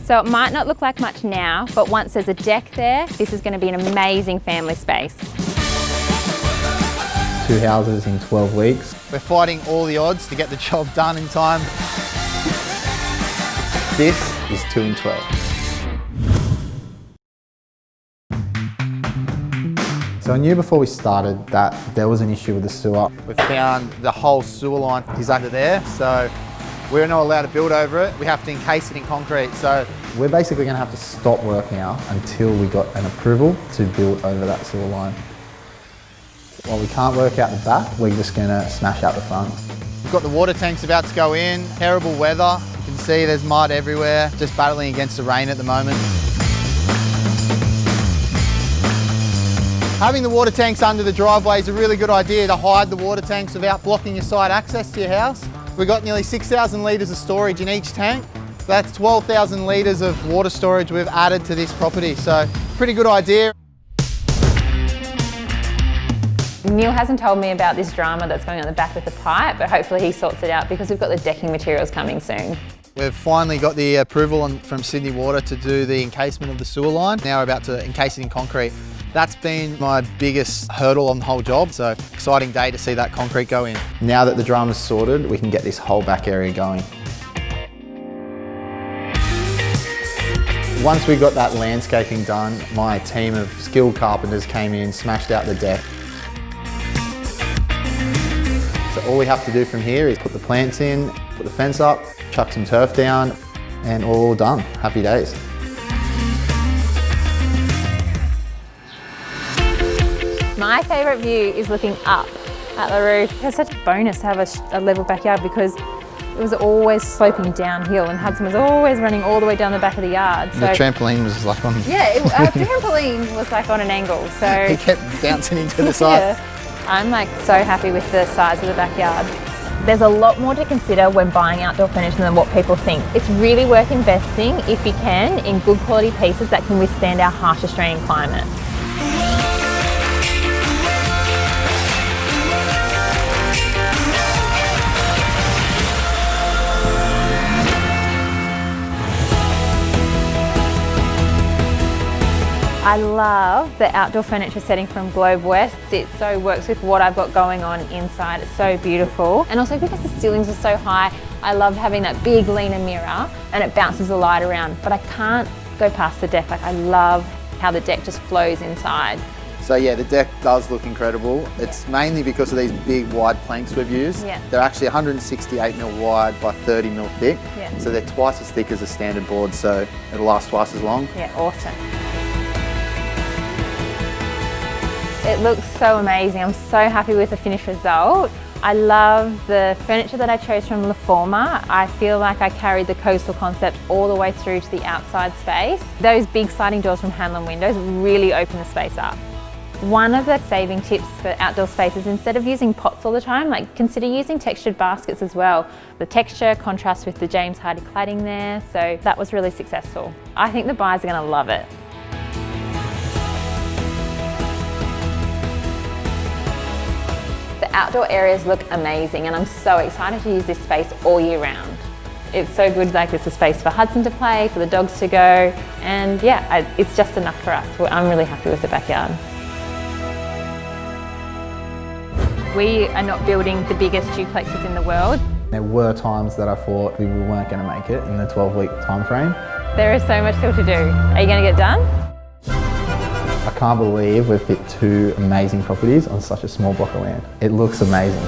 So it might not look like much now, but once there's a deck there, this is going to be an amazing family space. 2 houses in 12 weeks. We're fighting all the odds to get the job done in time. This is 2 in 12. So I knew before we started that there was an issue with the sewer. We've found the whole sewer line is under there, so we're not allowed to build over it. We have to encase it in concrete. So We're basically going to have to stop work now until we got an approval to build over that sewer line. While we can't work out the back, we're just going to smash out the front. we've got the water tanks about to go in. Terrible weather. You can see there's mud everywhere. Just battling against the rain at the moment. Having the water tanks under the driveway is a really good idea to hide the water tanks without blocking your side access to your house. We've got nearly 6,000 litres of storage in each tank. That's 12,000 litres of water storage we've added to this property, so pretty good idea. Neil hasn't told me about this drama that's going on the back with the pipe, but hopefully he sorts it out because we've got the decking materials coming soon. We've finally got the approval from Sydney Water to do the encasement of the sewer line. Now we're about to encase it in concrete. That's been my biggest hurdle on the whole job, so exciting day to see that concrete go in. Now that the drama's sorted, we can get this whole back area going. Once we got that landscaping done, my team of skilled carpenters came in, smashed out the deck. So all we have to do from here is put the plants in, put the fence up, chuck some turf down, and all done. Happy days. My favourite view is looking up at the roof. It's such a bonus to have a level backyard because it was always sloping downhill and Hudson was always running all the way down the back of the yard. So the trampoline was like on... Yeah, our trampoline was like on an angle, so... He kept bouncing into the side. Yeah. I'm like so happy with the size of the backyard. There's a lot more to consider when buying outdoor furniture than what people think. It's really worth investing, if you can, in good quality pieces that can withstand our harsh Australian climate. I love the outdoor furniture setting from Globe West. It so works with what I've got going on inside. It's so beautiful. And also because the ceilings are so high, I love having that big leaner mirror and it bounces the light around. But I can't go past the deck. Like, I love how the deck just flows inside. So yeah, the deck does look incredible. It's mainly because of these big wide planks we've used. Yeah. They're actually 168mm wide by 30mm thick. Yeah. So they're twice as thick as a standard board, so it'll last twice as long. Yeah, awesome. It looks so amazing. I'm so happy with the finished result. I love the furniture that I chose from La Forma. I feel like I carried the coastal concept all the way through to the outside space. Those big sliding doors from Hanlon Windows really open the space up. One of the saving tips for outdoor spaces, instead of using pots all the time, like consider using textured baskets as well. The texture contrasts with the James Hardie cladding there, so that was really successful. I think the buyers are going to love it. The outdoor areas look amazing and I'm so excited to use this space all year round. It's so good, like it's a space for Hudson to play, for the dogs to go, and yeah, it's just enough for us. I'm really happy with the backyard. We are not building the biggest duplexes in the world. There were times that I thought we weren't going to make it in the 12-week time frame. There is so much still to do. Are you going to get done? I can't believe we've fit 2 amazing properties on such a small block of land. It looks amazing.